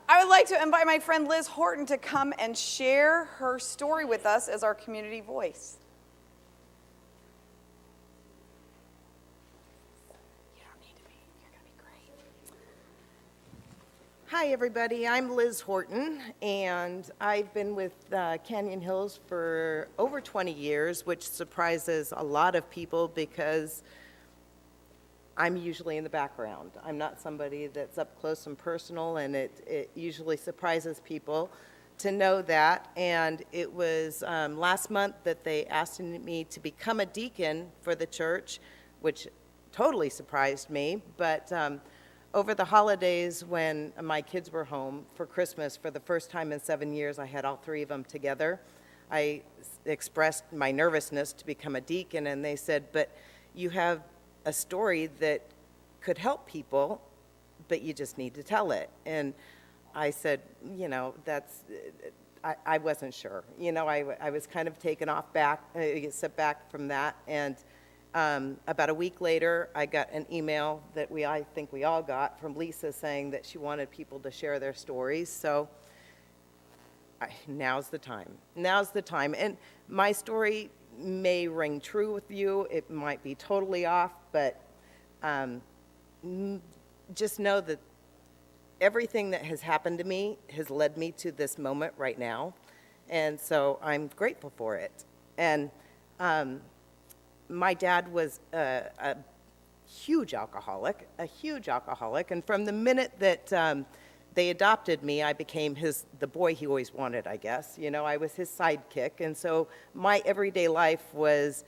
I would like to invite my friend Liz Horton to come and share her story with us as our community voice. You don't need to be. You're going to be great. Hi, everybody. I'm Liz Horton, and I've been with Canyon Hills for over 20 years, which surprises a lot of people because I'm usually in the background. I'm not somebody that's up close and personal, and it usually surprises people to know that. And it was last month that they asked me to become a deacon for the church, which totally surprised me. But over the holidays, when my kids were home for Christmas, for the first time in 7 years, I had all three of them together. I expressed my nervousness to become a deacon, and they said, but you have a story that could help people, but you just need to tell it. And I said, I wasn't sure. I was kind of taken off back, set back from that. And about a week later, I got an email that I think we all got from Lisa saying that she wanted people to share their stories. So now's the time. Now's the time. And my story may ring true with you. It might be totally off, but just know that everything that has happened to me has led me to this moment right now. And so I'm grateful for it. And my dad was a huge alcoholic. And from the minute that they adopted me, I became the boy he always wanted, I guess. I was his sidekick. And so my everyday life was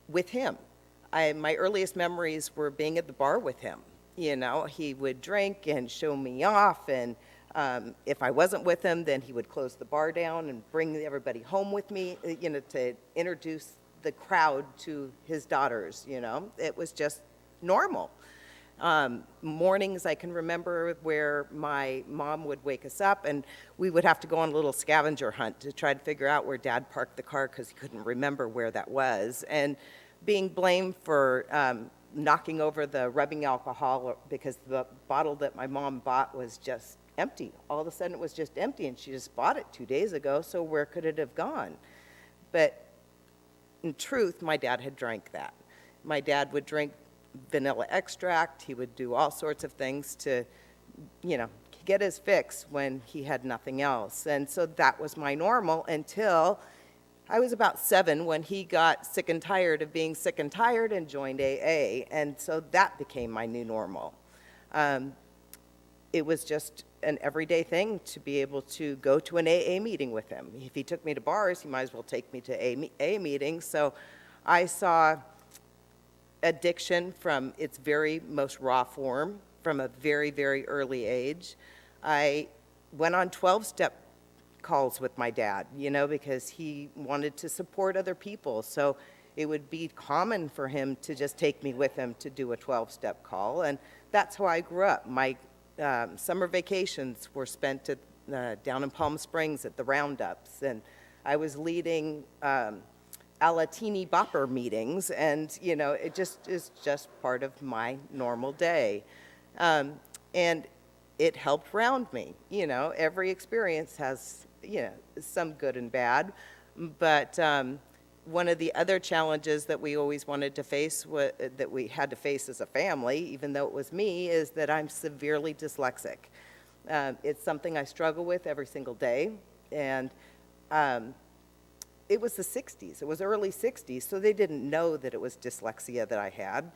with him. My earliest memories were being at the bar with him. He would drink and show me off. And if I wasn't with him, then he would close the bar down and bring everybody home with me, to introduce the crowd to his daughters. It was just normal. Mornings I can remember where my mom would wake us up and we would have to go on a little scavenger hunt to try to figure out where Dad parked the car because he couldn't remember where that was. And being blamed for knocking over the rubbing alcohol because the bottle that my mom bought was just empty. All of a sudden it was just empty, and she just bought it 2 days ago, so where could it have gone? But in truth, my dad had drank that. My dad would drink vanilla extract. He would do all sorts of things to, get his fix when he had nothing else. And so that was my normal until I was about 7 when he got sick and tired of being sick and tired and joined AA. And so that became my new normal. It was just an everyday thing to be able to go to an AA meeting with him. If he took me to bars, he might as well take me to AA meetings. So I saw addiction from its very most raw form from a very, very early age. I went on 12-step calls with my dad, because he wanted to support other people. So it would be common for him to just take me with him to do a 12-step call. And that's how I grew up. My summer vacations were spent down in Palm Springs at the roundups. And I was leading a la teeny bopper meetings. And, it just is just part of my normal day. And it helped round me. Every experience has some good and bad, but one of the other challenges that we always wanted to face, that we had to face as a family, even though it was me, is that I'm severely dyslexic. It's something I struggle with every single day, and it was the 60s. It was early 60s, so they didn't know that it was dyslexia that I had.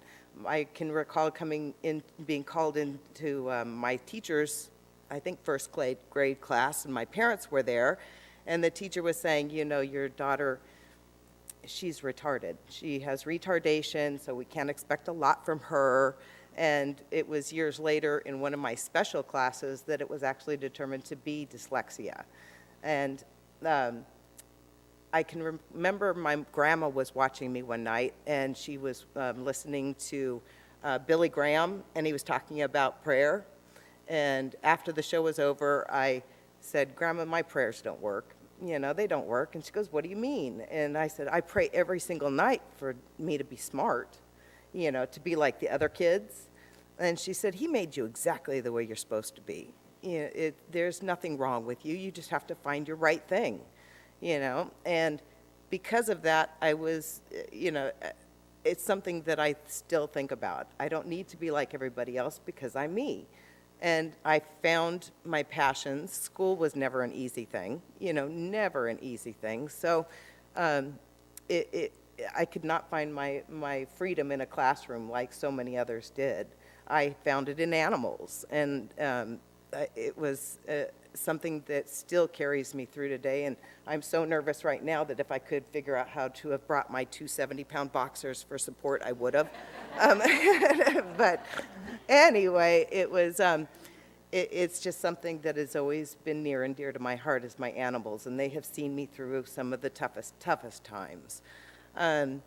I can recall being called into my teacher's, I think, first grade class, and my parents were there, and the teacher was saying, your daughter, she's retarded. She has retardation, so we can't expect a lot from her. And it was years later in one of my special classes that it was actually determined to be dyslexia. And I can remember my grandma was watching me one night, and she was listening to Billy Graham, and he was talking about prayer. And after the show was over, I said, Grandma, my prayers don't work. They don't work. And she goes, what do you mean? And I said, I pray every single night for me to be smart, to be like the other kids. And she said, he made you exactly the way you're supposed to be. There's nothing wrong with you. You just have to find your right thing, And because of that, I was, it's something that I still think about. I don't need to be like everybody else because I'm me. And I found my passions. School was never an easy thing, never an easy thing. So I could not find my freedom in a classroom like so many others did. I found it in animals, and it was something that still carries me through today. And I'm so nervous right now that if I could figure out how to have brought my two 70-pound boxers for support, I would have. But anyway, it's just something that has always been near and dear to my heart is my animals, and they have seen me through some of the toughest times. I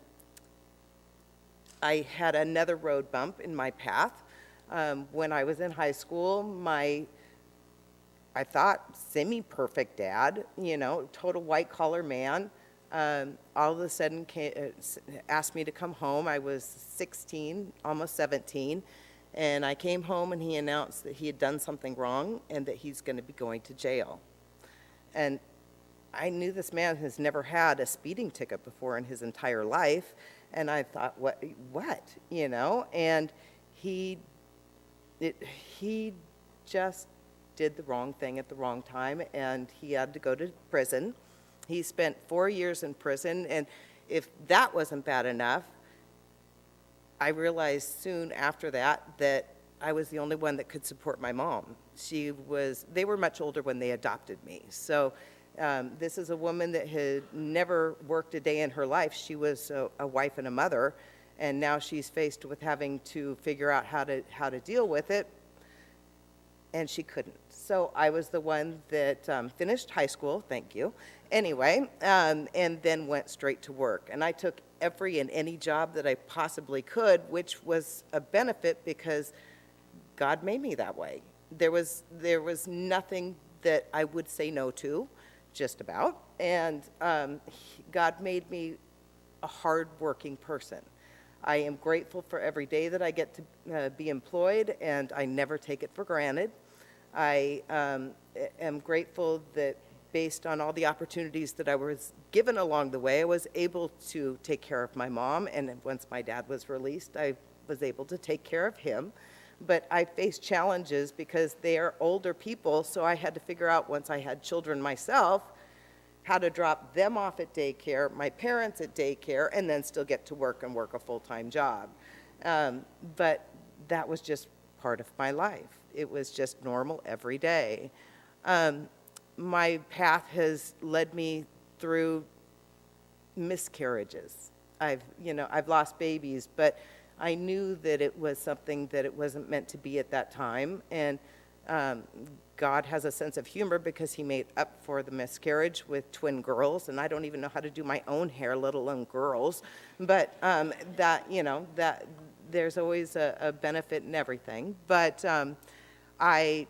had another road bump in my path. When I was in high school, I thought semi-perfect dad, total white-collar man, all of a sudden asked me to come home. I was 16, almost 17, and I came home and he announced that he had done something wrong and that he's going to be going to jail. And I knew this man has never had a speeding ticket before in his entire life, and I thought, what, And he just did the wrong thing at the wrong time, and he had to go to prison. He spent 4 years in prison, and if that wasn't bad enough, I realized soon after that I was the only one that could support my mom. They were much older when they adopted me. So this is a woman that had never worked a day in her life. She was a wife and a mother, and now she's faced with having to figure out how to deal with it, and she couldn't. So I was the one that finished high school, thank you, anyway, and then went straight to work. And I took every and any job that I possibly could, which was a benefit because God made me that way. There was nothing that I would say no to, just about, and God made me a hard-working person. I am grateful for every day that I get to be employed, and I never take it for granted. I am grateful that based on all the opportunities that I was given along the way, I was able to take care of my mom, and once my dad was released, I was able to take care of him. But I faced challenges because they are older people, so I had to figure out, once I had children myself, how to drop them off at daycare, my parents at daycare, and then still get to work and work a full-time job. But that was just part of my life. It was just normal every day. My path has led me through miscarriages. I've lost babies, but I knew that it was something that it wasn't meant to be at that time. And God has a sense of humor because he made up for the miscarriage with twin girls, and I don't even know how to do my own hair, let alone girls. But that there's always a benefit in everything. But I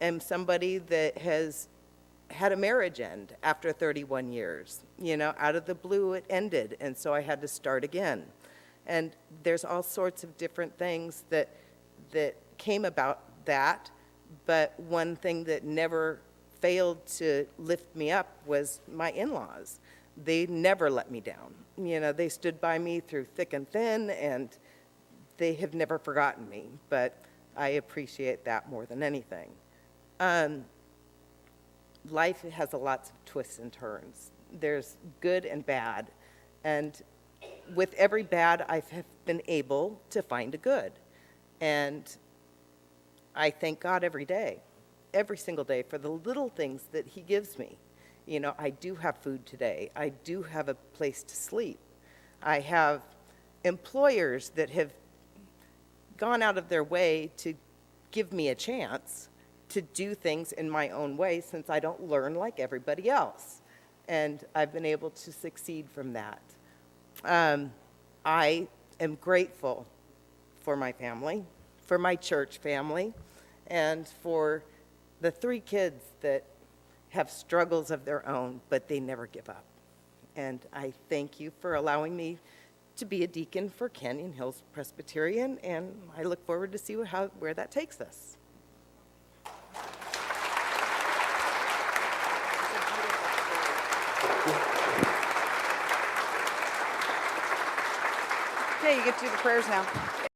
am somebody that has had a marriage end after 31 years. Out of the blue it ended, and so I had to start again. And there's all sorts of different things that came about that, but one thing that never failed to lift me up was my in-laws. They never let me down. They stood by me through thick and thin, and they have never forgotten me, but I appreciate that more than anything. Life has lots of twists and turns. There's good and bad, and with every bad, I have been able to find a good. And I thank God every day, every single day, for the little things that he gives me. I do have food today. I do have a place to sleep. I have employers that have gone out of their way to give me a chance to do things in my own way, since I don't learn like everybody else. And I've been able to succeed from that. I am grateful for my family, for my church family, and for the 3 kids that have struggles of their own, but they never give up. And I thank you for allowing me to be a deacon for Canyon Hills Presbyterian, and I look forward to see where that takes us. day. You get to do the prayers now.